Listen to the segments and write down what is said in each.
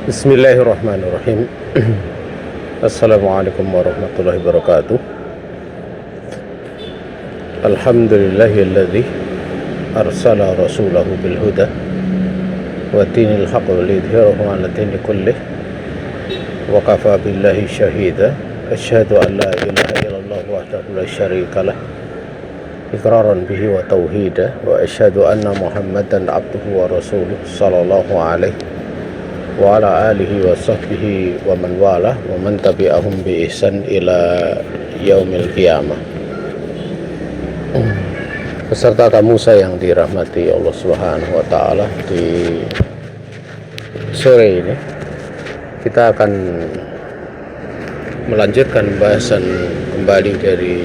Bismillahirrahmanirrahim. Assalamualaikum warahmatullahi wabarakatuh. Alhamdulillahilladzi arsala rasulahu bil huda wa dinil haqq liyudhhirahu 'ala dini kullih wa kafa billahi syahida. Asyhadu an la ilaha illallah wahdahu la syarika lah iqraran bihi wa tauhida wa asyhadu anna Muhammadan abduhu wa rasuluh sallallahu alaihi wa ala alihi wa sahbihi wa man walah wa man tabi'ahum bi ihsan ila yaumil qiyamah. Beserta tamu saya yang dirahmati Allah Subhanahu wa taala, di sore ini kita akan melanjutkan pembahasan kembali dari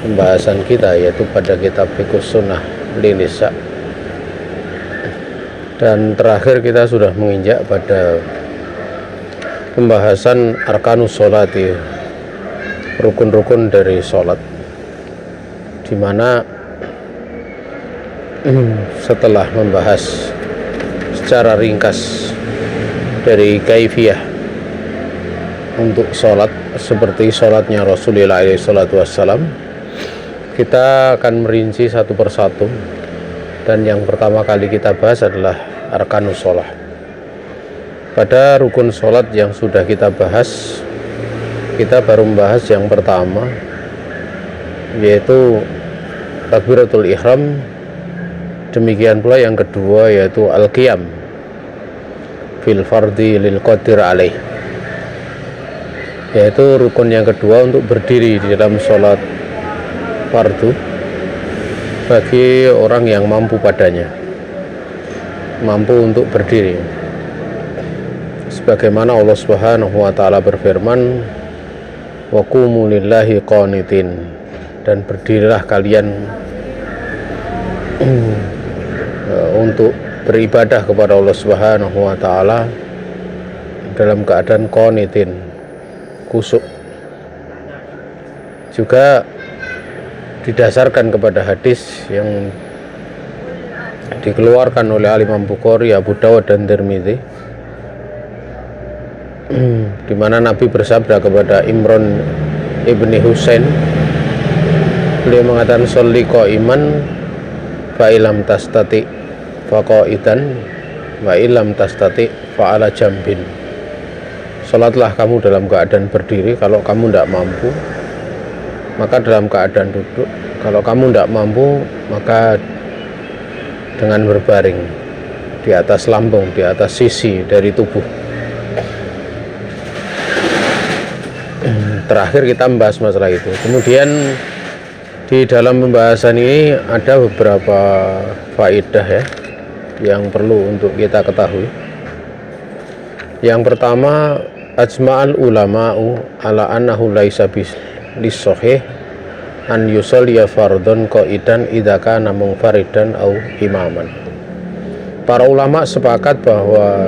pembahasan kita, yaitu pada kitab Fiqhus Sunnah Linisa. Dan terakhir kita sudah menginjak pada pembahasan arkanus sholati, rukun-rukun dari sholat, di mana setelah membahas secara ringkas dari kaifiyah untuk sholat seperti sholatnya Rasulullah SAW, kita akan merinci satu persatu. Dan yang pertama kali kita bahas adalah arkanus sholat. Pada rukun sholat yang sudah kita bahas, kita baru membahas yang pertama, yaitu takbiratul ihram. Demikian pula yang kedua, yaitu al-qiyam fil fardi lil qadir alaih, yaitu rukun yang kedua untuk berdiri di dalam sholat fardu bagi orang yang mampu padanya, mampu untuk berdiri, sebagaimana Allah Subhanahu wa taala berfirman, wa qumu lillahi qanitin, dan berdirilah kalian untuk beribadah kepada Allah Subhanahu wa taala dalam keadaan qanitin, kusuk. Juga didasarkan kepada hadis yang dikeluarkan oleh Imam Bukhari, Abu Dawud dan Tirmidzi, di mana Nabi bersabda kepada Imran ibni Husain, beliau mengatakan, sholli qa'iman fa ilam tastati fa qa'idan wa ilam tastati fa ala jambin. Salatlah kamu dalam keadaan berdiri, kalau kamu tidak mampu maka dalam keadaan duduk, kalau kamu tidak mampu maka dengan berbaring di atas lambung, di atas sisi dari tubuh. Terakhir kita membahas masalah itu. Kemudian di dalam pembahasan ini ada beberapa faedah ya yang perlu untuk kita ketahui. Yang pertama, ajma'al ulama'u ala annahu laisa lis-sahih an yusalliya fardhon qaidan idza kana munfaridan au imaman. Para ulama sepakat bahwa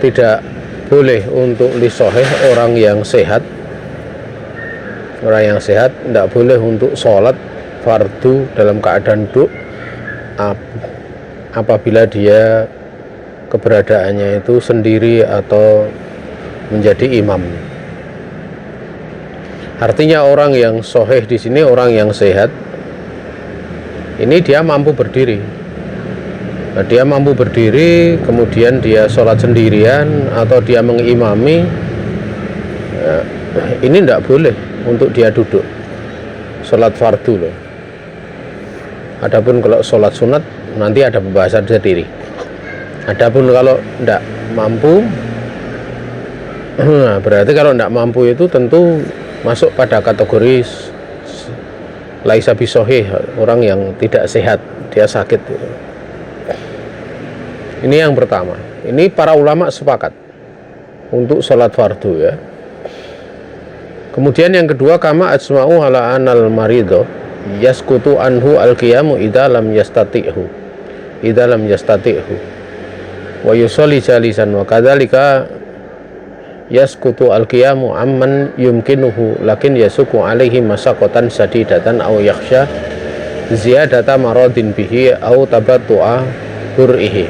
tidak boleh untuk lis-sahih, orang yang sehat tidak boleh untuk sholat fardu dalam keadaan duduk apabila dia keberadaannya itu sendiri atau menjadi imam. Artinya orang yang sahih di sini orang yang sehat. Ini dia mampu berdiri. Nah, dia mampu berdiri, kemudian dia sholat sendirian atau dia mengimami. Nah, ini tidak boleh untuk dia duduk sholat fardu loh. Adapun kalau sholat sunat nanti ada pembahasan sendiri. Adapun kalau tidak mampu, berarti kalau tidak mampu itu tentu masuk pada kategori laisa bisahih, orang yang tidak sehat, dia sakit. Ini yang pertama. Ini para ulama sepakat untuk sholat fardu ya. Kemudian yang kedua, kama ajma'u ala anal marido yaskutu anhu al-qiyamu idza lam yastati'hu wa yusolli jalisan wa kadzalika yaskutu al-qiyamu amman yumkinuhu lakin yasuku alaihi masaqatan sadidatan aw yakhsha ziyadata maradin bihi au tabattu'a bur'ihi.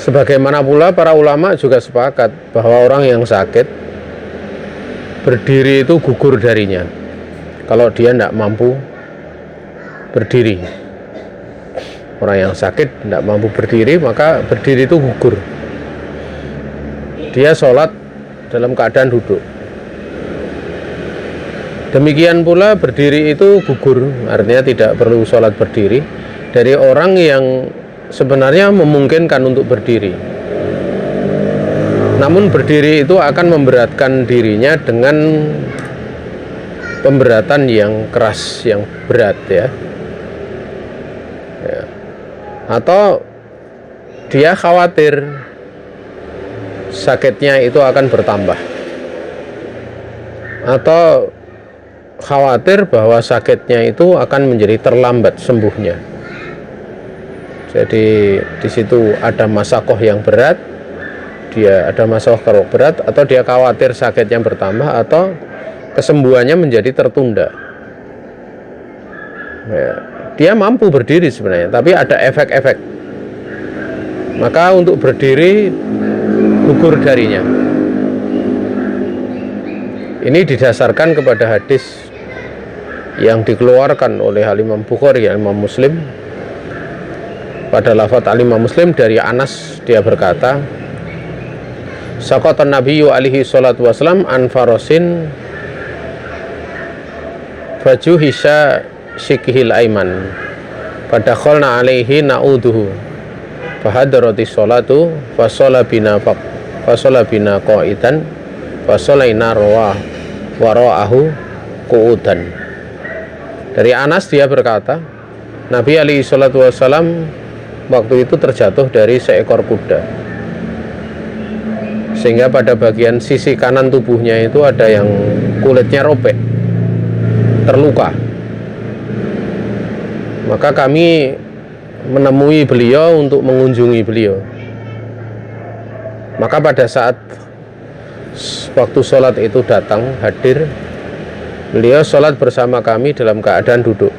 Sebagaimana pula para ulama juga sepakat bahwa orang yang sakit berdiri itu gugur darinya kalau dia tidak mampu berdiri. Orang yang sakit tidak mampu berdiri, maka berdiri itu gugur. Dia sholat dalam keadaan duduk. Demikian pula berdiri itu gugur, artinya tidak perlu sholat berdiri dari orang yang sebenarnya memungkinkan untuk berdiri. Namun berdiri itu akan memberatkan dirinya dengan pemberatan yang keras, yang berat ya. Atau dia khawatir sakitnya itu akan bertambah, atau khawatir bahwa sakitnya itu akan menjadi terlambat sembuhnya. Jadi di situ ada masakoh yang berat, dia ada masakoh berat, atau dia khawatir sakitnya bertambah, atau kesembuhannya menjadi tertunda. Ya, dia mampu berdiri sebenarnya, tapi ada efek-efek. Maka untuk berdiri gugur darinya. Ini didasarkan kepada hadis yang dikeluarkan oleh Imam Bukhari, Imam Muslim. Pada lafaz Imam Muslim dari Anas, dia berkata, Saqatan Nabiyyu alaihi salatu wasalam an farasin fajuhisha sikihil aiman fadakhalna alaihi na'uduhu fahadarati sholatu fasola bina qa'idan fasolaina wara'ahu qu'udan. Dari Anas dia berkata, Nabi alaihi salatu wassalam waktu itu terjatuh dari seekor kuda, sehingga pada bagian sisi kanan tubuhnya itu ada yang kulitnya robek, terluka. Maka kami menemui beliau untuk mengunjungi beliau. Maka pada saat waktu sholat itu datang, hadir, beliau sholat bersama kami dalam keadaan duduk,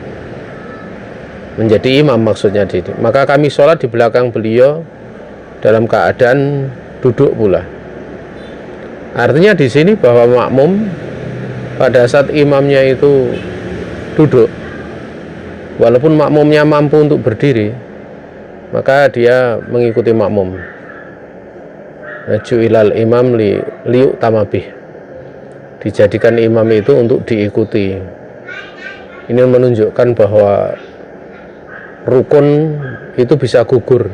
menjadi imam maksudnya. Maka kami sholat di belakang beliau dalam keadaan duduk pula. Artinya di sini bahwa makmum pada saat imamnya itu duduk, walaupun makmumnya mampu untuk berdiri, maka dia mengikuti makmum. Ju'ilal imam liuk tamabih, dijadikan imam itu untuk diikuti. Ini menunjukkan bahwa rukun itu bisa gugur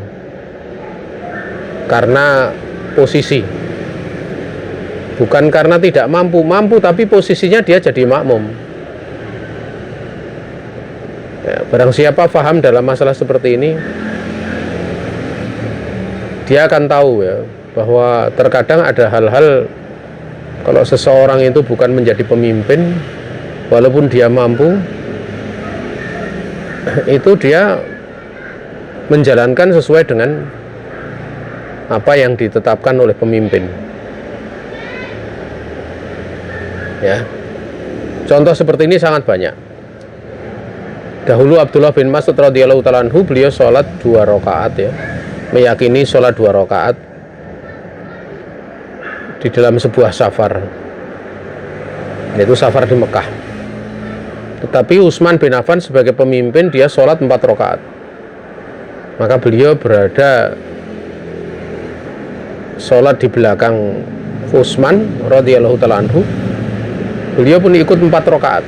karena posisi, bukan karena tidak mampu, tapi posisinya dia jadi makmum. Ya, barang siapa paham dalam masalah seperti ini, dia akan tahu ya bahwa terkadang ada hal-hal kalau seseorang itu bukan menjadi pemimpin, walaupun dia mampu, itu dia menjalankan sesuai dengan apa yang ditetapkan oleh pemimpin. Ya, contoh seperti ini sangat banyak. Dahulu Abdullah bin Mas'ud radhiyallahu ta'ala anhu, beliau sholat 2 rakaat ya, meyakini sholat 2 rakaat di dalam sebuah safar, yaitu safar di Mekah. Tetapi Utsman bin Affan sebagai pemimpin, dia sholat 4 rakaat. Maka beliau berada sholat di belakang Utsman radhiyallahu ta'ala anhu. Beliau pun ikut 4 rakaat,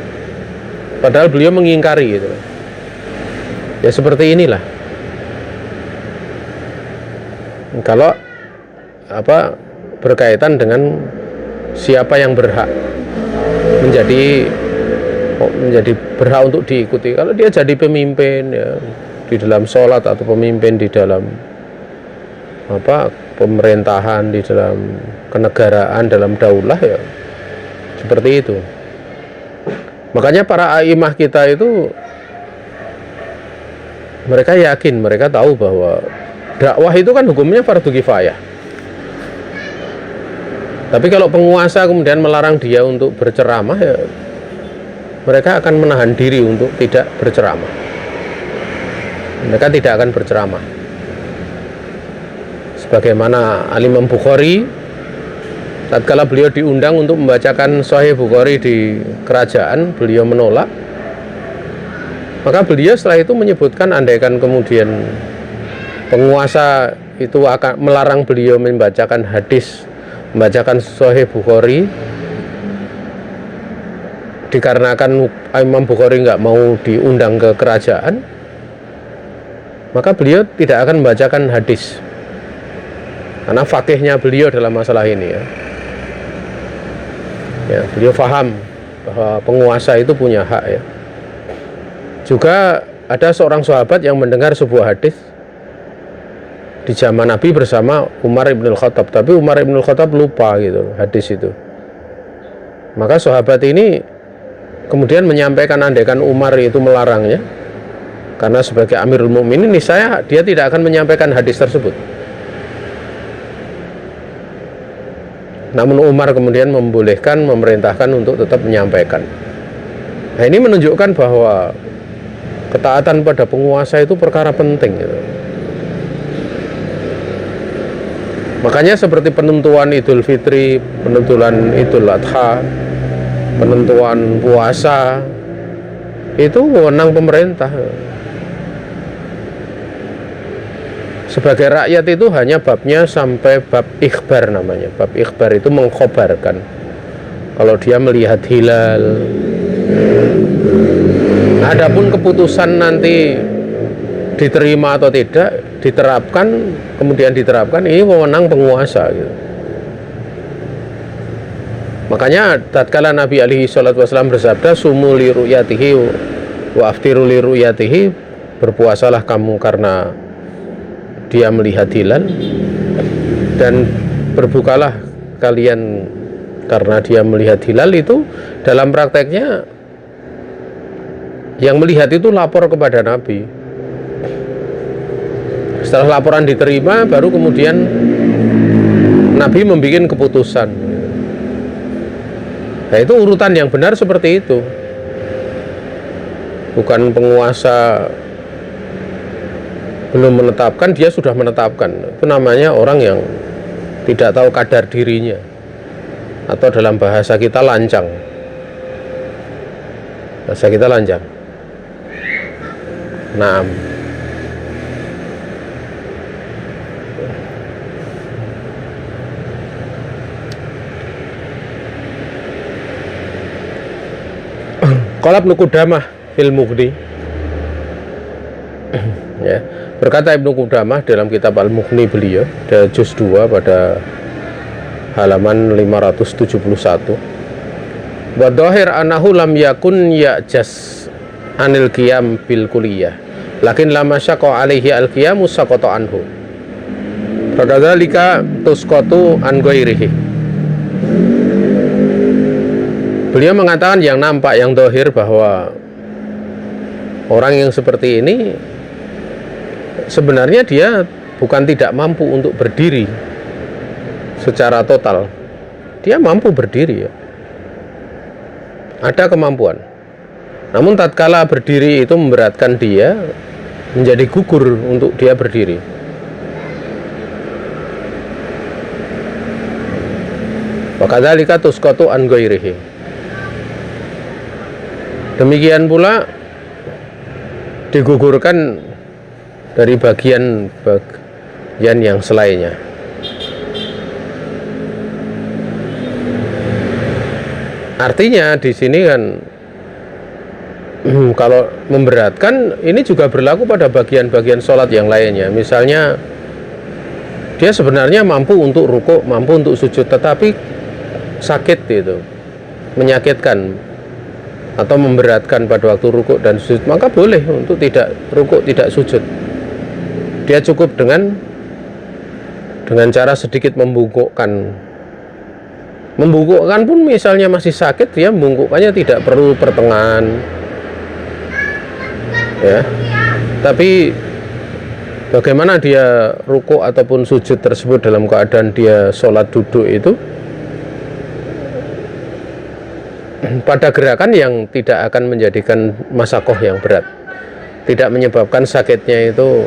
padahal beliau mengingkari gitu. Ya seperti inilah. Kalau berkaitan dengan siapa yang berhak menjadi berhak untuk diikuti. Kalau dia jadi pemimpin ya di dalam sholat, atau pemimpin di dalam pemerintahan, di dalam kenegaraan, dalam daulah, ya seperti itu. Makanya para a'imah kita itu, mereka yakin, mereka tahu bahwa dakwah itu kan hukumnya fardu kifayah. Tapi kalau penguasa kemudian melarang dia untuk berceramah, ya mereka akan menahan diri untuk tidak berceramah. Mereka tidak akan berceramah. Sebagaimana Al-Imam Bukhari, tatkala beliau diundang untuk membacakan Sahih Bukhari di kerajaan, beliau menolak. Maka beliau setelah itu menyebutkan, andaikan kemudian penguasa itu akan melarang beliau membacakan hadis, membacakan Sahih Bukhari, dikarenakan Imam Bukhari nggak mau diundang ke kerajaan, maka beliau tidak akan membacakan hadis, karena fakihnya beliau dalam masalah ini ya, beliau paham bahwa penguasa itu punya hak ya. Juga ada seorang sahabat yang mendengar sebuah hadis di zaman Nabi bersama Umar ibn al-Khattab, tapi Umar ibn al-Khattab lupa gitu hadis itu. Maka sahabat ini kemudian menyampaikan, andaikan Umar itu melarangnya, karena sebagai Amirul Mukminin niscaya dia tidak akan menyampaikan hadis tersebut. Namun Umar kemudian membolehkan, memerintahkan untuk tetap menyampaikan. Nah, ini menunjukkan bahwa ketaatan pada penguasa itu perkara penting gitu. Makanya seperti penentuan Idul Fitri, penentuan Idul Adha, penentuan puasa, itu wewenang pemerintah. Sebagai rakyat itu hanya babnya sampai bab ikhbar namanya. Bab ikhbar itu mengkhobarkan kalau dia melihat hilal. Adapun keputusan nanti diterima atau tidak, diterapkan, kemudian diterapkan, ini wewenang penguasa gitu. Makanya tatkala Nabi alaihi salatu wasallam bersabda, sumu li ru'yatihi wa aftiru li ru'yatihi, berpuasalah kamu karena dia melihat hilal, dan berbukalah kalian karena dia melihat hilal. Itu dalam prakteknya yang melihat itu lapor kepada Nabi. Setelah laporan diterima, baru kemudian Nabi membuat keputusan. Nah, itu urutan yang benar seperti itu. Bukan penguasa belum menetapkan, dia sudah menetapkan. Itu namanya orang yang tidak tahu kadar dirinya, atau dalam bahasa kita lancang. Bahasa kita lancang. Nah, Qala Ibnu Qudamah fil Mughni, ya, berkata Ibnu Qudamah dalam kitab Al-Mughni beliau, ada juz 2 pada halaman 571, wa dhahir annahu lam yakun ya'jas anil qiyam bil kulliyah, lakin lama syaqa alaihi al-qiyamu saqata anhu, fakadzalika tusqatu an ghairihi. Beliau mengatakan yang nampak, yang dohir, bahwa orang yang seperti ini sebenarnya dia bukan tidak mampu untuk berdiri secara total. Dia mampu berdiri ya, ada kemampuan. Namun tatkala berdiri itu memberatkan dia, menjadi gugur untuk dia berdiri. Wakadzalika tusqatu an ghairihi. Demikian pula digugurkan dari bagian yang selainnya. Artinya di sini kan kalau memberatkan, ini juga berlaku pada bagian-bagian sholat yang lainnya. Misalnya dia sebenarnya mampu untuk rukuk, mampu untuk sujud, tetapi sakit itu, menyakitkan atau memberatkan pada waktu rukuk dan sujud, maka boleh untuk tidak rukuk, tidak sujud. Dia cukup dengan cara sedikit membungkukkan. Membungkukkan pun misalnya masih sakit, dia membungkukkannya tidak perlu pertengahan, ya. Tapi bagaimana dia rukuk ataupun sujud tersebut dalam keadaan dia sholat duduk itu pada gerakan yang tidak akan menjadikan masakoh yang berat, tidak menyebabkan sakitnya itu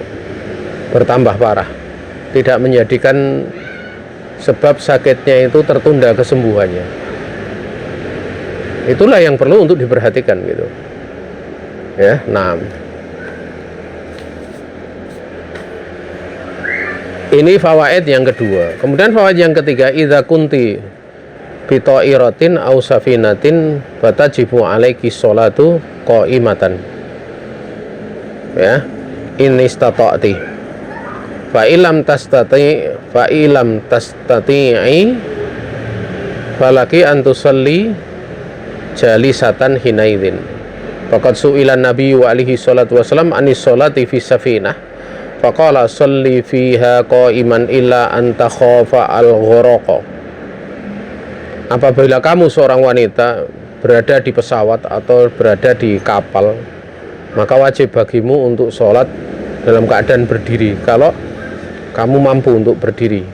bertambah parah, tidak menjadikan sebab sakitnya itu tertunda kesembuhannya. Itulah yang perlu untuk diperhatikan gitu ya. Nah, ini fawaid yang kedua. Kemudian fawaid yang ketiga, idza kunti bi ta'iratin aw safinatin fatajibu alaiki sholatu qaimatan. Ya, in istata'ti. Fa illam tastati'i falaki an tusalli jalisatan hinaidzin. Faqad su'ila Nabi wa alihi salatu wasallam anis sholati fi safinah. Faqala sholli fiha qa'iman illa an takhafa al-gharaqa. Apabila kamu seorang wanita berada di pesawat atau berada di kapal, maka wajib bagimu untuk sholat dalam keadaan berdiri kalau kamu mampu untuk berdiri.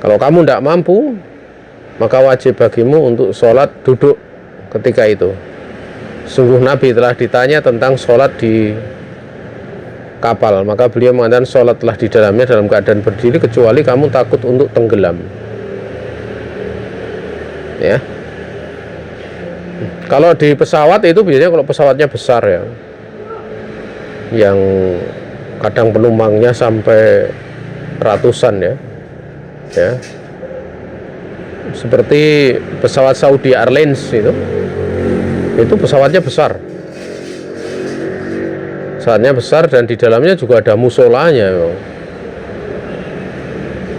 Kalau kamu tidak mampu, maka wajib bagimu untuk sholat duduk ketika itu. Sungguh Nabi telah ditanya tentang sholat di kapal, maka beliau mengatakan sholatlah di dalamnya dalam keadaan berdiri kecuali kamu takut untuk tenggelam. Ya. Kalau di pesawat itu biasanya kalau pesawatnya besar ya, yang kadang penumpangnya sampai ratusan ya, seperti pesawat Saudi Airlines itu pesawatnya besar. Pesawatnya besar dan di dalamnya juga ada musolanya.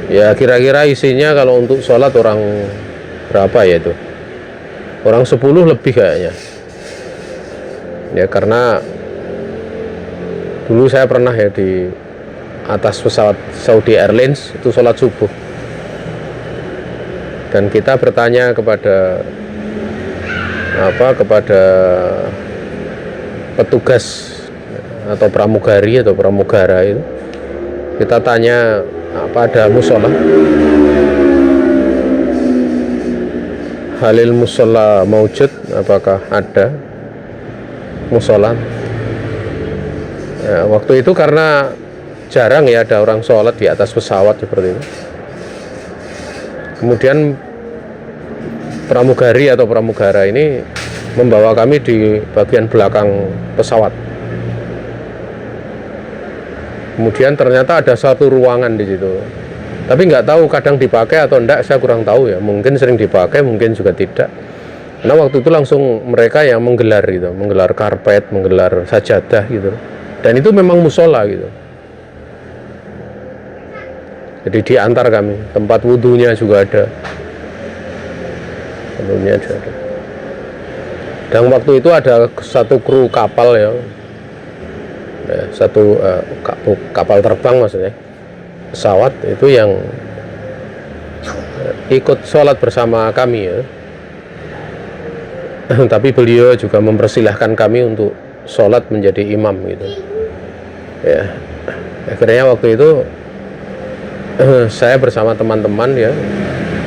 Ya kira-kira isinya kalau untuk sholat orang berapa ya itu? Orang 10 lebih kayaknya. Ya karena dulu saya pernah ya di atas pesawat Saudi Airlines itu sholat subuh. Dan kita bertanya kepada petugas atau pramugari atau pramugara itu, kita tanya apa ada musola, halil musola maujud, apakah ada musola ya, waktu itu karena jarang ya ada orang sholat di atas pesawat seperti itu. Kemudian pramugari atau pramugara ini membawa kami di bagian belakang pesawat. Kemudian ternyata ada satu ruangan di situ, tapi nggak tahu kadang dipakai atau enggak, saya kurang tahu ya. Mungkin sering dipakai, mungkin juga tidak. Karena waktu itu langsung mereka yang menggelar gitu, menggelar karpet, menggelar sajadah gitu. Dan itu memang musola gitu. Jadi diantar kami, tempat wudhunya juga ada. Wudhunya juga ada. Dan waktu itu ada satu kru kapal ya, satu kapal terbang maksudnya, pesawat itu yang ikut sholat bersama kami ya. Tapi beliau juga mempersilahkan kami untuk sholat menjadi imam gitu ya. Akhirnya waktu itu saya bersama teman-teman ya,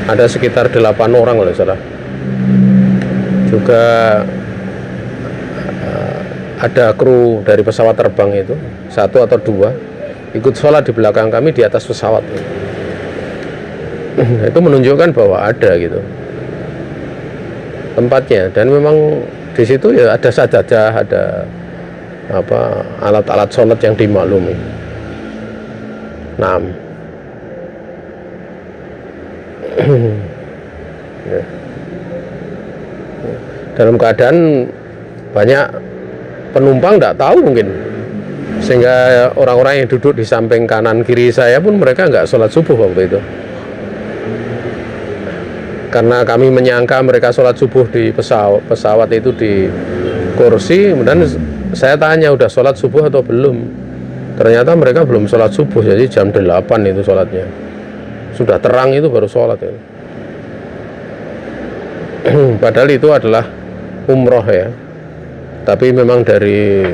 ada sekitar 8 orang kalau salah. Juga ada kru dari pesawat terbang itu 1 atau 2 ikut sholat di belakang kami di atas pesawat. Itu menunjukkan bahwa ada gitu tempatnya, dan memang di situ ya ada sajadah, ada alat-alat sholat yang dimaklumi. Nah, dalam keadaan banyak penumpang tidak tahu mungkin, sehingga orang-orang yang duduk di samping kanan kiri saya pun mereka nggak sholat subuh waktu itu, karena kami menyangka mereka sholat subuh di pesawat itu di kursi. Kemudian saya tanya udah sholat subuh atau belum, ternyata mereka belum sholat subuh. Jadi jam 8 itu sholatnya, sudah terang itu baru sholat itu. Padahal itu adalah umroh ya, tapi memang dari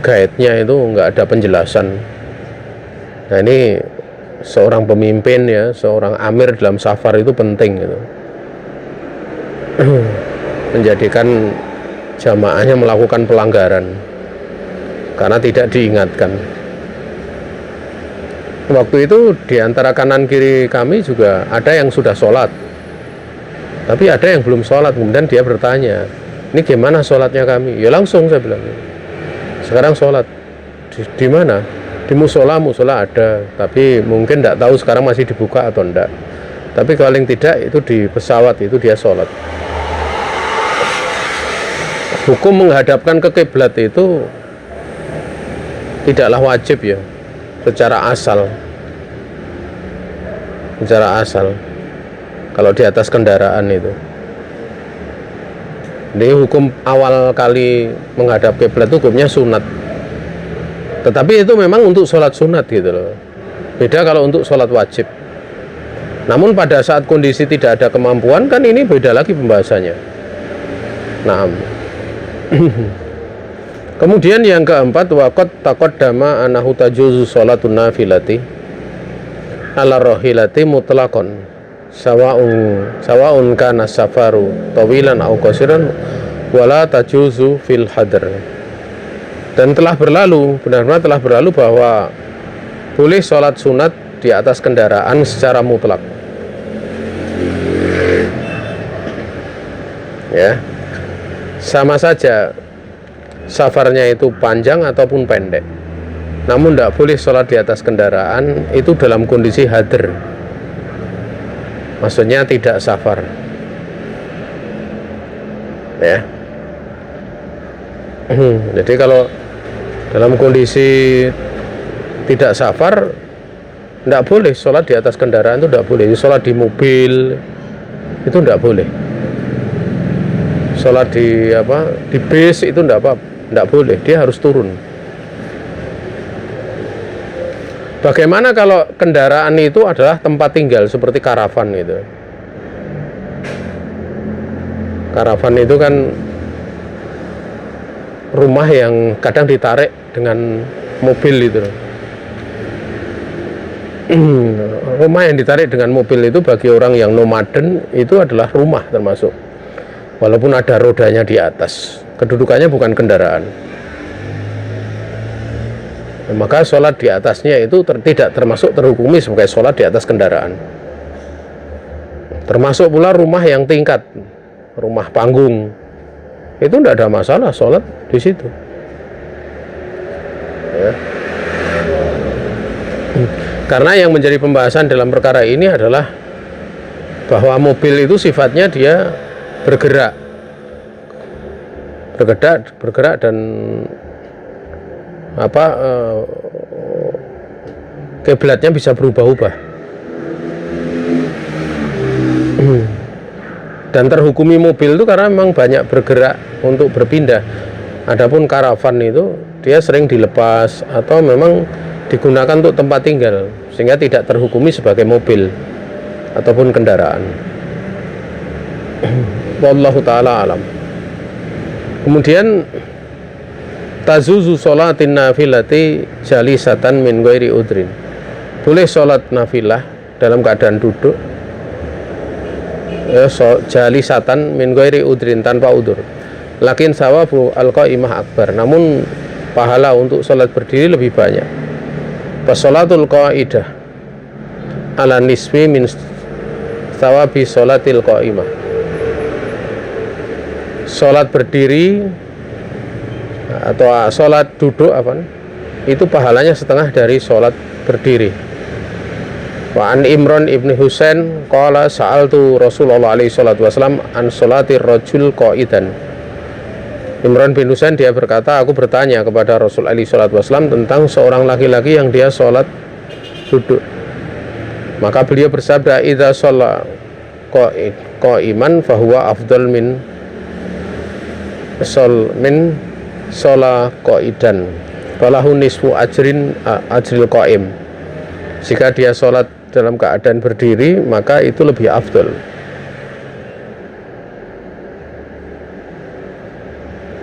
guide-nya itu nggak ada penjelasan. Nah ini seorang pemimpin ya, seorang amir dalam safar itu penting gitu. menjadikan jamaahnya melakukan pelanggaran karena tidak diingatkan. Waktu itu di antara kanan kiri kami juga ada yang sudah sholat, tapi ada yang belum sholat. Kemudian dia bertanya, ini gimana sholatnya kami? Ya langsung saya bilang, sekarang sholat di mana? Di musola ada, tapi mungkin tidak tahu sekarang masih dibuka atau enggak. Tapi kalau yang tidak, itu di pesawat itu dia sholat. Hukum menghadapkan ke kiblat itu tidaklah wajib ya, secara asal kalau di atas kendaraan itu. Jadi hukum awal kali menghadap kiblat itu hukumnya sunat, tetapi itu memang untuk sholat sunat gitu loh, beda kalau untuk sholat wajib. Namun pada saat kondisi tidak ada kemampuan, kan ini beda lagi pembahasannya. Nah, kemudian yang keempat, waqad taqaddama annahu tajuzu sholatun nafilati ala rahilati mutlaqan sawa'un kana safaru tawilan au qasiran wala tajuzu fil hadr. Dan telah berlalu, benar-benar telah berlalu bahwa boleh sholat sunat di atas kendaraan secara mutlak. Ya, sama saja safarnya itu panjang ataupun pendek. Namun tidak boleh sholat di atas kendaraan itu dalam kondisi hadr, maksudnya tidak safar. Ya. Jadi kalau dalam kondisi tidak safar, tidak boleh sholat di atas kendaraan, itu tidak boleh. Sholat di mobil itu tidak boleh. Sholat di bis itu tidak boleh, dia harus turun. Bagaimana kalau kendaraan itu adalah tempat tinggal seperti karavan itu? Karavan itu kan rumah yang kadang ditarik dengan mobil itu. Rumah yang ditarik dengan mobil itu bagi orang yang nomaden itu adalah rumah termasuk, walaupun ada rodanya di atas, kedudukannya bukan kendaraan. Maka sholat di atasnya itu tidak termasuk terhukumi sebagai sholat di atas kendaraan. Termasuk pula rumah yang tingkat, rumah panggung, itu tidak ada masalah sholat di situ. Ya. Karena yang menjadi pembahasan dalam perkara ini adalah bahwa mobil itu sifatnya dia bergerak dan kiblatnya bisa berubah-ubah dan terhukumi mobil itu karena memang banyak bergerak untuk berpindah. Adapun karavan itu dia sering dilepas atau memang digunakan untuk tempat tinggal, sehingga tidak terhukumi sebagai mobil ataupun kendaraan. Wallahu ta'ala alam. Kemudian tazuzu sholatin nafilati jalisatan min ghairi udrin. Boleh sholat nafilah dalam keadaan duduk, jalisatan min ghairi udrin, tanpa udur. Lakin sawabu al-qaimah akbar, namun pahala untuk sholat berdiri lebih banyak. Fasolatul qaidah ala nisfi min sawabi sholatil qaimah. Sholat berdiri atau sholat duduk itu pahalanya setengah dari sholat berdiri. Wa an Imran ibni Husain qala sa'altu Rasulullah alaihi salatu wasallam an sholatir rajul qaidan. Imran bin Husain dia berkata, aku bertanya kepada Rasul alaihi salatu wasallam tentang seorang laki-laki yang dia sholat duduk. Maka beliau bersabda, idza shalla qaiman fahuwa afdal min sholat qaidan falahu nisfu ajril qaim. Jika dia sholat dalam keadaan berdiri, maka itu lebih afdal.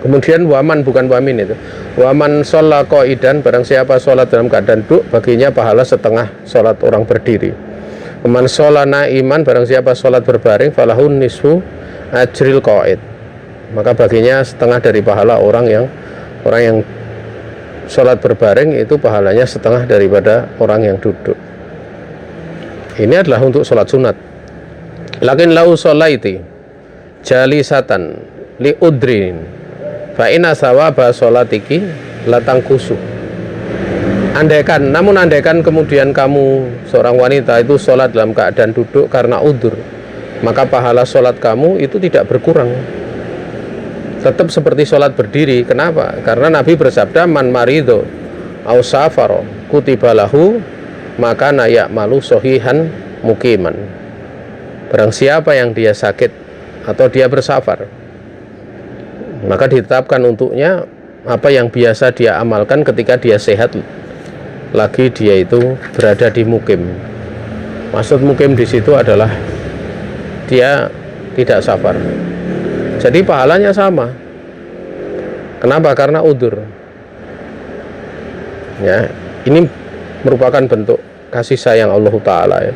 Kemudian waman, bukan wamin itu, waman sholat qaidan, barang siapa sholat dalam keadaan duduk, baginya pahala setengah sholat orang berdiri. Waman sholat naiman, barang siapa sholat berbaring, falahu nisfu ajril qaid, maka baginya setengah dari pahala orang yang sholat berbaring, itu pahalanya setengah daripada orang yang duduk. Ini adalah untuk sholat sunat. Lakin lau sholaiti jalisatan li udrin fa inna sawaba sholatiki latang kusu. Namun andaikan kemudian kamu seorang wanita itu sholat dalam keadaan duduk karena udur, maka pahala sholat kamu itu tidak berkurang, tetap seperti sholat berdiri. Kenapa? Karena Nabi bersabda, man marido au safaro kutibalahu maka nayak malu sohihan mukiman. Barang siapa yang dia sakit atau dia bersafar, maka ditetapkan untuknya apa yang biasa dia amalkan ketika dia sehat lagi dia itu berada di mukim. Maksud mukim di situ adalah dia tidak safar. Jadi pahalanya sama. Kenapa? Karena udur. Ya, ini merupakan bentuk kasih sayang Allah Ta'ala ya.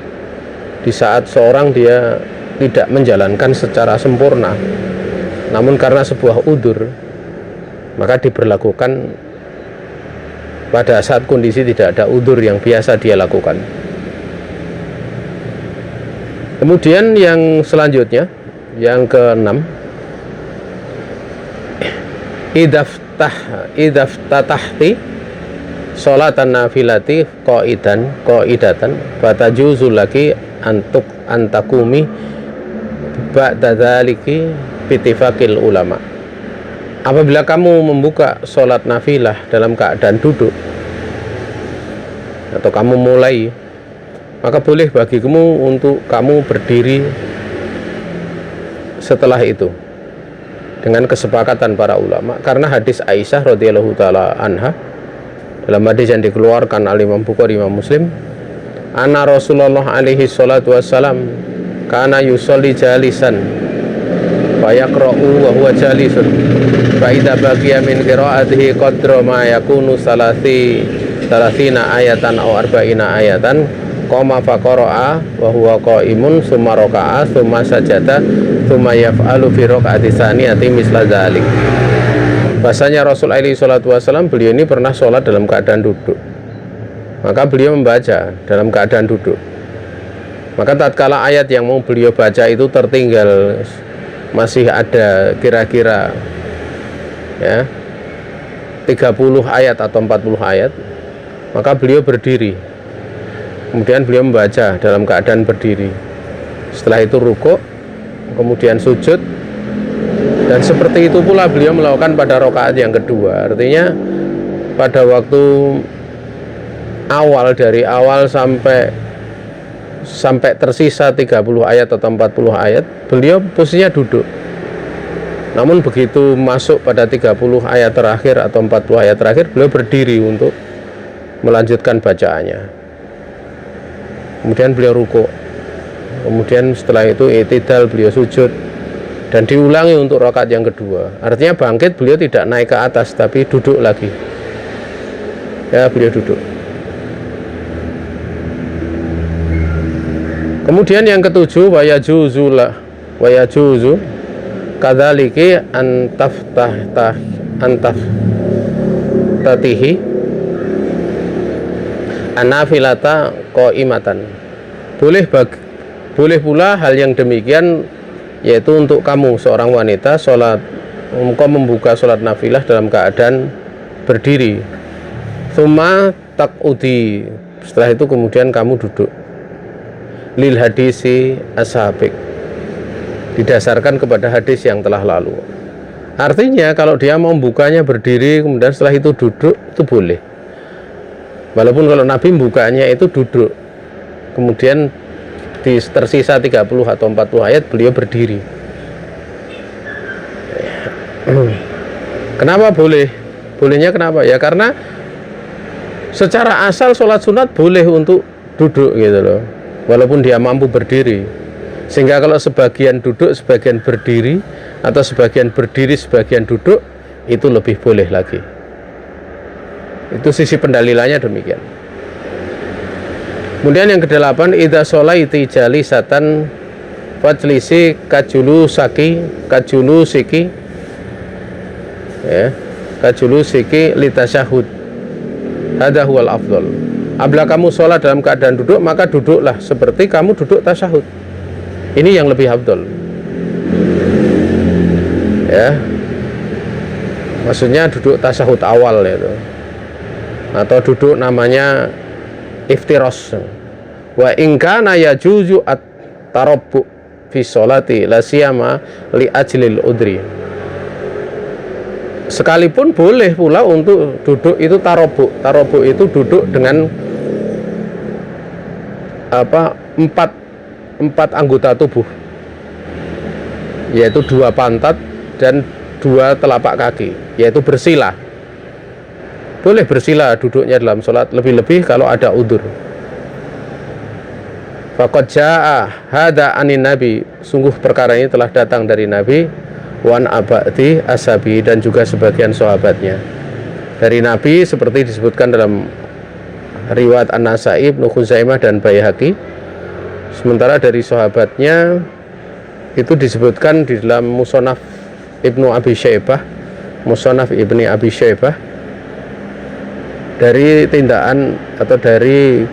Di saat seorang dia tidak menjalankan secara sempurna, namun karena sebuah udur, maka diberlakukan pada saat kondisi tidak ada udur yang biasa dia lakukan. Kemudian yang selanjutnya, yang keenam, idaftatahti sholatan nafilati qaidatan fatajuzul laki antakumi ba'da dzaliki bitifaqil ulama. Apabila kamu membuka sholat nafilah dalam keadaan duduk atau kamu mulai, maka boleh bagimu untuk kamu berdiri setelah itu dengan kesepakatan para ulama. Karena hadis Aisyah radhiyallahu taala anha, dalam hadis yang dikeluarkan oleh Imam Bukhari, Imam Muslim, anna Rasulullah alaihi salatu wassalam kana yusolli jalisan fayaqra'u wa huwa jalisun fa idza baqiya min qira'atihi qadra ma yakunu salasina ayatan aw arba'ina ayatan qama faqara'a wa huwa qa'imun summa raka'a summa sajada summa yaf'alu fi raq'ati tsaniyati misla dzalik. Bahasanya Rasul alaihi salatu wasallam, beliau ini pernah sholat dalam keadaan duduk, maka beliau membaca dalam keadaan duduk. Maka tatkala ayat yang mau beliau baca itu tertinggal, masih ada kira-kira ya 30 ayat atau 40 ayat, maka beliau berdiri. Kemudian beliau membaca dalam keadaan berdiri. Setelah itu rukuk, kemudian sujud, dan seperti itu pula beliau melakukan pada rakaat yang kedua. Artinya pada waktu awal, dari awal sampai tersisa 30 ayat atau 40 ayat, beliau posisinya duduk. Namun begitu masuk pada 30 ayat terakhir atau 40 ayat terakhir, beliau berdiri untuk melanjutkan bacaannya. Kemudian beliau rukuk. Kemudian setelah itu i'tidal, beliau sujud, dan diulangi untuk rakaat yang kedua. Artinya bangkit, beliau tidak naik ke atas tapi duduk lagi. Ya, beliau duduk. Kemudian yang ketujuh, wayajuzu kadzalika antaftatihi anafilata qaimatan. Boleh pula hal yang demikian, yaitu untuk kamu seorang wanita sholat, engkau membuka sholat nafilah dalam keadaan berdiri. Tsumma taqudi, setelah itu kemudian kamu duduk. Lil hadisi ashabik, didasarkan kepada hadis yang telah lalu. Artinya kalau dia mau membukanya berdiri kemudian setelah itu duduk, itu boleh. Walaupun kalau Nabi membukanya itu duduk, kemudian tersisa 30 atau 40 ayat beliau berdiri. Kenapa boleh? Bolehnya kenapa? Ya karena secara asal sholat sunat boleh untuk duduk gitu loh, walaupun dia mampu berdiri. Sehingga kalau sebagian duduk, sebagian berdiri, atau sebagian berdiri, sebagian duduk, itu lebih boleh lagi. Itu sisi pendalilannya demikian. Kemudian yang kedelapan, idza sholaiti jalisatan Fajlisi kajulu siki ya, kajulu siki litasyahud. Hadza huwal afdal. Apabila kamu sholat dalam keadaan duduk, maka duduklah seperti kamu duduk tasyahud. Ini yang lebih afdal. Ya. Maksudnya duduk tasyahud awal itu. Atau duduk namanya iftiros. Wa in kana yajuzu at-tarabbu fi sholati la siyama li ajlil udri. Sekalipun boleh pula untuk duduk itu tarabbu. Tarabbu itu duduk dengan empat anggota tubuh, yaitu 2 pantat dan 2 telapak kaki, yaitu bersila. Boleh bersila duduknya dalam sholat, lebih-lebih kalau ada udzur. Faqad jaa hadza anin nabi, sungguh perkara ini telah datang dari Nabi, wan abadi ashabi, dan juga sebagian sahabatnya. Dari Nabi seperti disebutkan dalam riwayat An-Nasa'i, Ibnu Khuzaimah dan Baihaqi. Sementara dari sahabatnya itu disebutkan di dalam Musannaf Ibnu Abi Syaibah, Musannaf Ibni Abi Syaibah, dari tindakan atau dari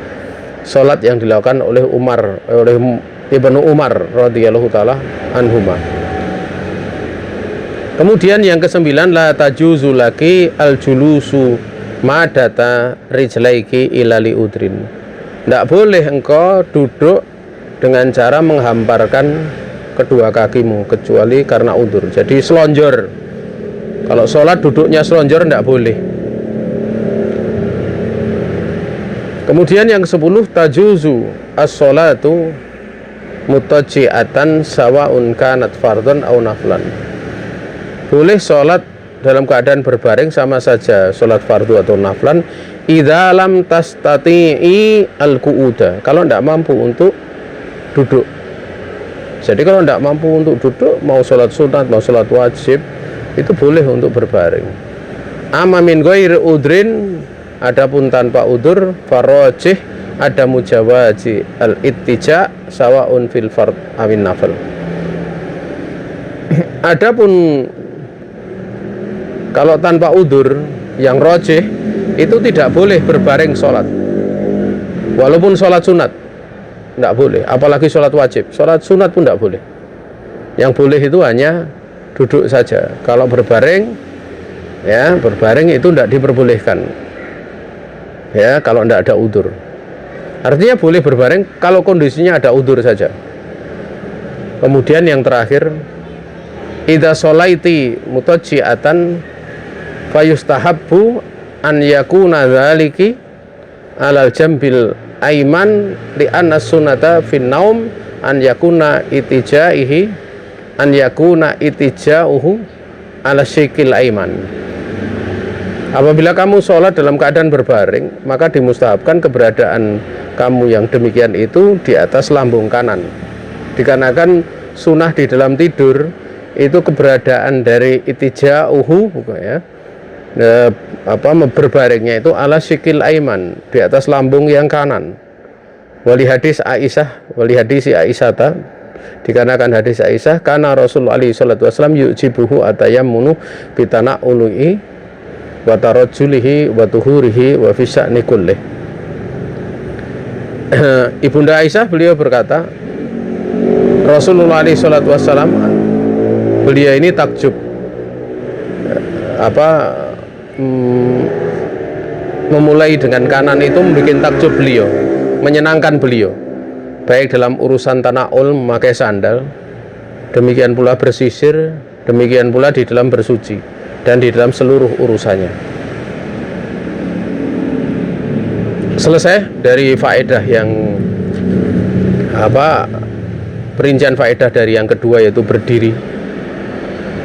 sholat yang dilakukan oleh Ibnu Umar radhiyallahu taala anhuma. Kemudian yang ke-9, la tajuzu laki al-julusu madata rijlaiki ilali udrin. Tidak boleh engkau duduk dengan cara menghamparkan kedua kakimu kecuali karena udzur. Jadi selonjor. Kalau sholat duduknya selonjor tidak boleh. Kemudian yang ke-10, tajuzu as-sholatu mutaji'atan sawa'un kanat fardhan aw naflan. Boleh sholat dalam keadaan berbaring, sama saja sholat fardu atau naflan, idza lam tastati'i al-qu'uda, kalau tidak mampu untuk duduk. Jadi kalau tidak mampu untuk duduk, mau sholat sunat, mau sholat wajib, itu boleh untuk berbaring. Amma min ghairi udrin, adapun tanpa udur, farajih ada mujawazi al-ittija sawaun fil fard awin nafal. Adapun kalau tanpa udur, yang rajih itu tidak boleh berbaring sholat, walaupun sholat sunat tidak boleh, apalagi sholat wajib. Sholat sunat pun tidak boleh. Yang boleh itu hanya duduk saja. Kalau berbaring, ya berbaring itu tidak diperbolehkan, ya kalau tidak ada udur. Artinya boleh berbaring kalau kondisinya ada udur saja. Kemudian yang terakhir, idza sholaiti mutaji'atan fayustahabbu an yakuna dzaliki alal jambil aiman li anna sunnata fin naum an yakuna itija'uhu ala syikil aiman. Apabila kamu sholat dalam keadaan berbaring, maka dimustahabkan keberadaan kamu yang demikian itu di atas lambung kanan. Dikarenakan sunnah di dalam tidur itu keberadaan dari itija'uhu, ya, berbaringnya itu ala syikil aiman, di atas lambung yang kanan. Wali hadis Aisyah dikarenakan hadis Aisyah, karena Rasulullah sallallahu alaihi wasallam yujibuhu atayammunu bitana ului wa tarajjulihi wa tuhurihi wa fi sya'ni kullih. Ibunda Aisyah, beliau berkata, Rasulullah sallallahu alaihi wasallam, beliau ini takjub memulai dengan kanan itu membuat takjub beliau, menyenangkan beliau, baik dalam urusan tanaul memakai sandal, demikian pula bersisir, demikian pula di dalam bersuci, dan di dalam seluruh urusannya. Selesai dari faedah yang perincian faedah dari yang kedua, yaitu berdiri.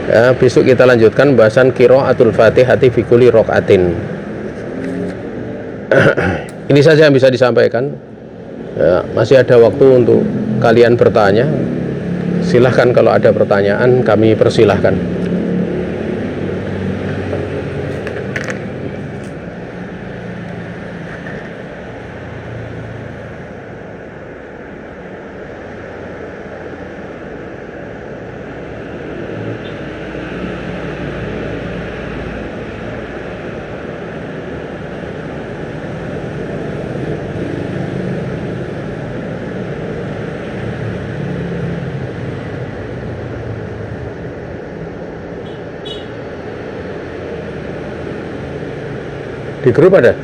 Ya, besok kita lanjutkan bahasan qiraatul Fatihati fi kulli raqatin. Ini saja yang bisa disampaikan. Ya, masih ada waktu untuk kalian bertanya. Silahkan kalau ada pertanyaan, kami persilahkan. Di grup ada?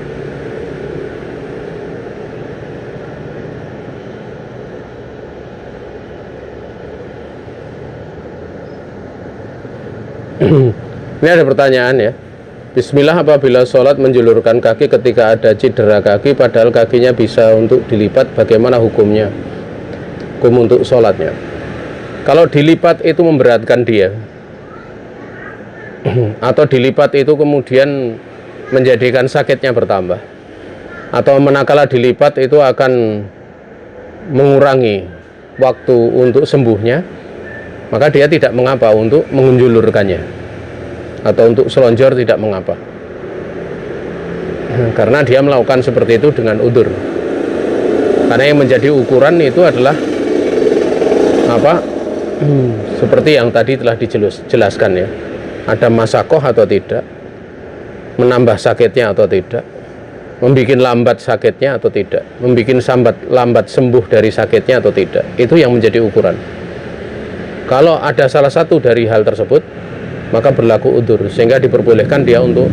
Ini ada pertanyaan ya. Bismillah, apabila sholat menjulurkan kaki ketika ada cedera kaki padahal kakinya bisa untuk dilipat, bagaimana hukumnya? Hukum untuk sholatnya. Kalau dilipat itu memberatkan dia atau dilipat itu kemudian menjadikan sakitnya bertambah, atau manakala dilipat itu akan mengurangi waktu untuk sembuhnya, maka dia tidak mengapa untuk menjulurkannya, atau untuk selonjor tidak mengapa, karena dia melakukan seperti itu dengan udzur. Karena yang menjadi ukuran itu adalah apa? Seperti yang tadi telah dijelaskan ya, ada masakoh atau tidak, menambah sakitnya atau tidak, membuat lambat sakitnya atau tidak, membuat lambat sembuh dari sakitnya atau tidak. Itu yang menjadi ukuran. Kalau ada salah satu dari hal tersebut, maka berlaku udzur, sehingga diperbolehkan dia untuk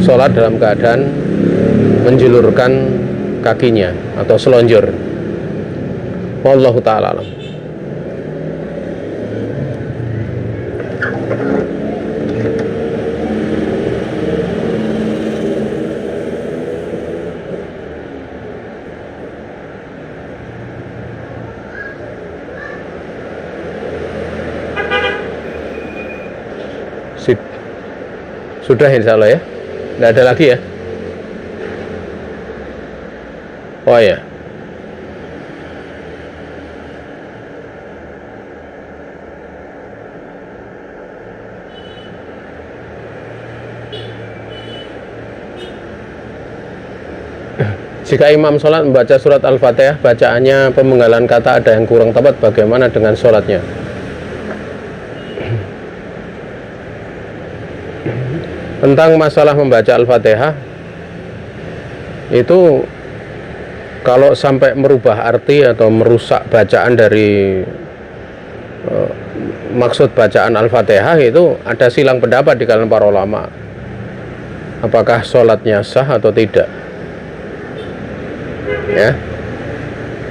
sholat dalam keadaan menjulurkan kakinya atau selonjor. Wallahu ta'ala alam. Sudah insya Allah ya, tidak ada lagi ya. Oh ya, jika imam sholat membaca surat Al-Fatihah, bacaannya pemenggalan kata ada yang kurang tepat, bagaimana dengan sholatnya? Tentang masalah membaca Al-Fatihah itu, kalau sampai merubah arti atau merusak bacaan dari maksud bacaan Al-Fatihah, itu ada silang pendapat di kalangan para ulama, apakah sholatnya sah atau tidak ya.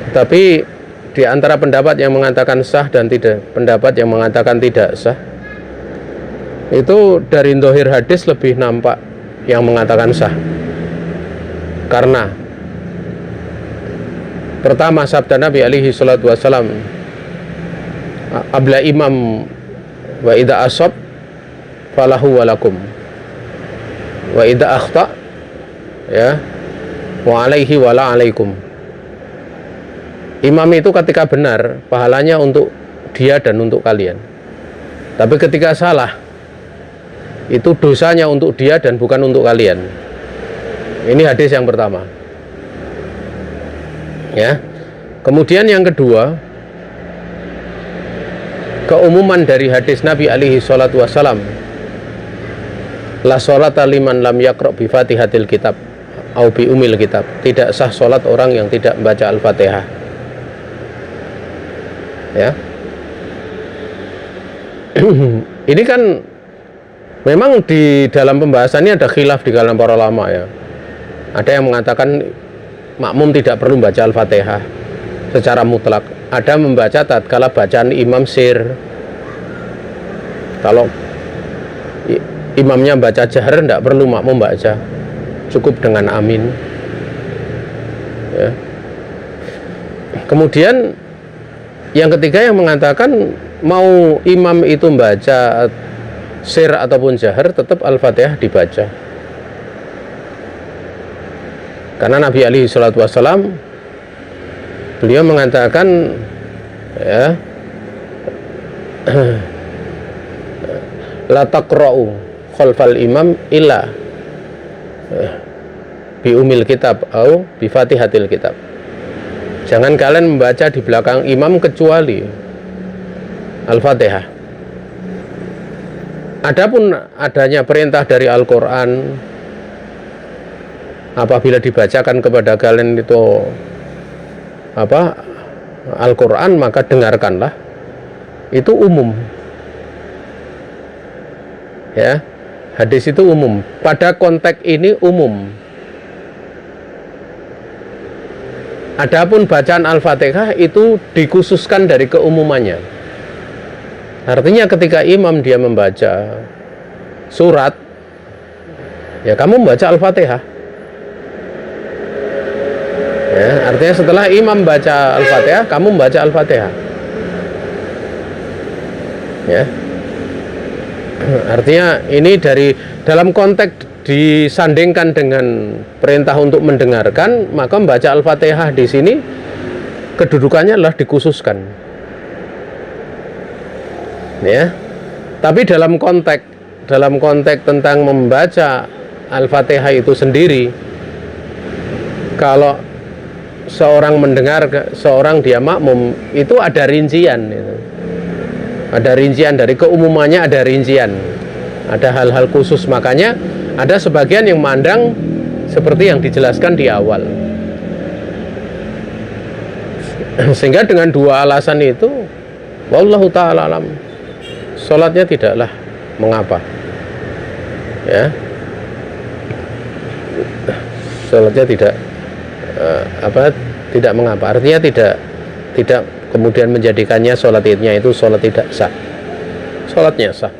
Tapi di antara pendapat yang mengatakan sah dan tidak, pendapat yang mengatakan tidak sah, itu dari dohir hadis lebih nampak yang mengatakan sah. Karena pertama, sabda Nabi alaihi salatu wassalam, abla imam wa idha asab falahu walakum wa idha akhta ya wa alaihi wala alaikum. Imam itu ketika benar, pahalanya untuk dia dan untuk kalian. Tapi ketika salah, itu dosanya untuk dia dan bukan untuk kalian. Ini hadis yang pertama ya. Kemudian yang kedua, keumuman dari hadis Nabi alaihi salatu wassalam, la sholata liman lam yaqra bi fatihatil kitab au bi umil kitab. Tidak sah sholat orang yang tidak membaca Al-Fatihah ya. Ini kan memang di dalam pembahasannya ada khilaf di kalangan para ulama ya. Ada yang mengatakan makmum tidak perlu membaca Al-Fatihah secara mutlak. Ada membaca tatkala bacaan imam sir. Kalau imamnya baca jahar, tidak perlu makmum baca, cukup dengan amin ya. Kemudian yang ketiga yang mengatakan mau imam itu membaca sir ataupun jahar, tetap Al-Fatihah dibaca. Karena Nabi alaihi salatu wassalam, beliau mengatakan ya, la taqra'u khalfal imam illa bi umil kitab au bi fatihatil kitab. Jangan kalian membaca di belakang imam kecuali Al-Fatihah. Adapun adanya perintah dari Al-Quran, apabila dibacakan kepada kalian itu Al-Quran, maka dengarkanlah. Itu umum ya. Hadis itu umum. Pada konteks ini umum Adapun bacaan Al-Fatihah itu dikhususkan dari keumumannya. Artinya ketika imam dia membaca surat, ya kamu membaca Al-Fatihah. Ya, artinya setelah imam baca Al-Fatihah, kamu membaca Al-Fatihah. Ya. Artinya ini dari dalam konteks disandingkan dengan perintah untuk mendengarkan, maka membaca Al-Fatihah di sini kedudukannya adalah dikhususkan. Ya. Tapi dalam konteks tentang membaca Al-Fatihah itu sendiri, kalau seorang mendengar, seorang dia makmum, itu ada rincian itu. Ada rincian dari keumumannya, ada rincian, ada hal-hal khusus. Makanya ada sebagian yang memandang seperti yang dijelaskan di awal. Sehingga dengan dua alasan itu, wallahu ta'ala alam, sholatnya tidaklah mengapa. Ya, sholatnya tidak mengapa. Artinya tidak kemudian menjadikannya sholat idnya itu sholat tidak sah. Sholatnya sah.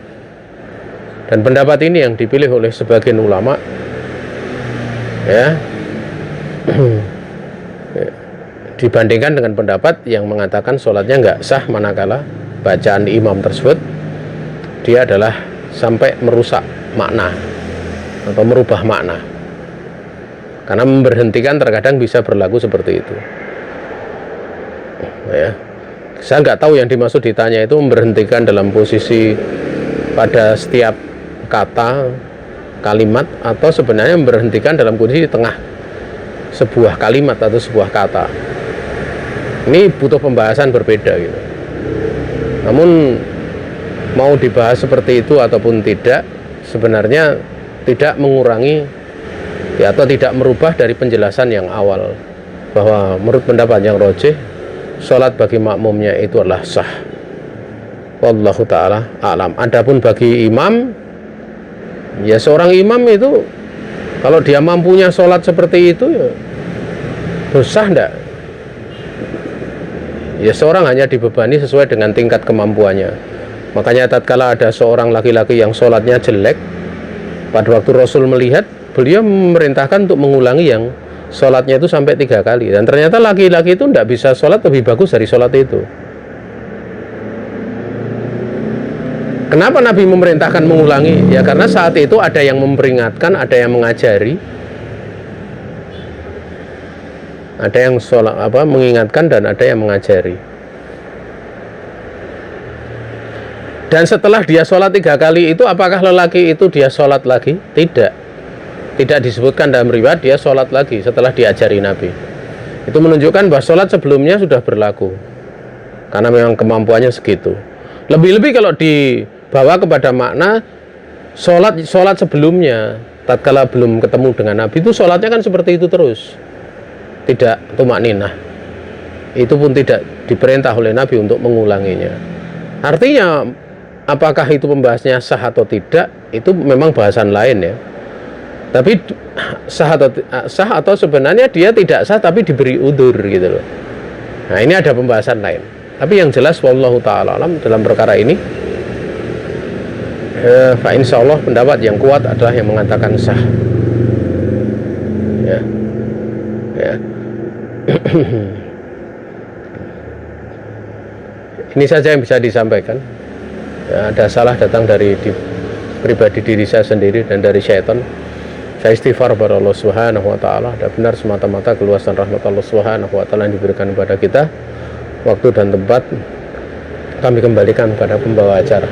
Dan pendapat ini yang dipilih oleh sebagian ulama, ya, dibandingkan dengan pendapat yang mengatakan sholatnya nggak sah manakala bacaan imam tersebut dia adalah sampai merusak makna atau merubah makna. Karena memberhentikan terkadang bisa berlaku seperti itu. Ya, saya nggak tahu yang dimaksud ditanya itu memberhentikan dalam posisi pada setiap kata kalimat, atau sebenarnya memberhentikan dalam kondisi di tengah sebuah kalimat atau sebuah kata. Ini butuh pembahasan berbeda gitu. Namun mau dibahas seperti itu ataupun tidak, sebenarnya tidak mengurangi atau tidak merubah dari penjelasan yang awal, bahwa menurut pendapat yang rajih, sholat bagi makmumnya itu adalah sah. Wallahu ta'ala a'lam. Adapun bagi imam, ya seorang imam itu kalau dia mampunya sholat seperti itu, ya sah enggak? Ya seorang hanya dibebani sesuai dengan tingkat kemampuannya. Makanya tatkala ada seorang laki-laki yang sholatnya jelek, pada waktu Rasul melihat, beliau memerintahkan untuk mengulangi yang sholatnya itu sampai 3 kali. Dan ternyata laki-laki itu tidak bisa sholat lebih bagus dari sholat itu. Kenapa Nabi memerintahkan mengulangi? Ya karena saat itu ada yang memperingatkan, ada yang mengajari, ada yang sholat, mengingatkan, dan ada yang mengajari. Dan setelah dia sholat 3 kali itu, apakah lelaki itu dia sholat lagi? Tidak disebutkan dalam riwayat dia sholat lagi setelah diajari Nabi. Itu menunjukkan bahwa sholat sebelumnya sudah berlaku, karena memang kemampuannya segitu. Lebih-lebih kalau dibawa kepada makna sholat sebelumnya, tatkala belum ketemu dengan Nabi, itu sholatnya kan seperti itu terus, tidak tumakninah. Itu pun tidak diperintah oleh Nabi untuk mengulanginya. Artinya apakah itu pembahasnya sah atau tidak, itu memang bahasan lain ya. Tapi sah atau sebenarnya dia tidak sah tapi diberi udzur gitu loh. Nah ini ada pembahasan lain. Tapi yang jelas wallahu ta'ala alam dalam perkara ini, insyaallah pendapat yang kuat adalah yang mengatakan sah. Ya. Ini saja yang bisa disampaikan. Ya, ada salah datang dari pribadi diri saya sendiri dan dari syaitan. Saya istighfar kepada Allah Subhanahu wa taala. Ada benar semata-mata keluasan rahmat Allah Subhanahu wa taala yang diberikan kepada kita. Waktu dan tempat kami kembalikan pada pembawa acara.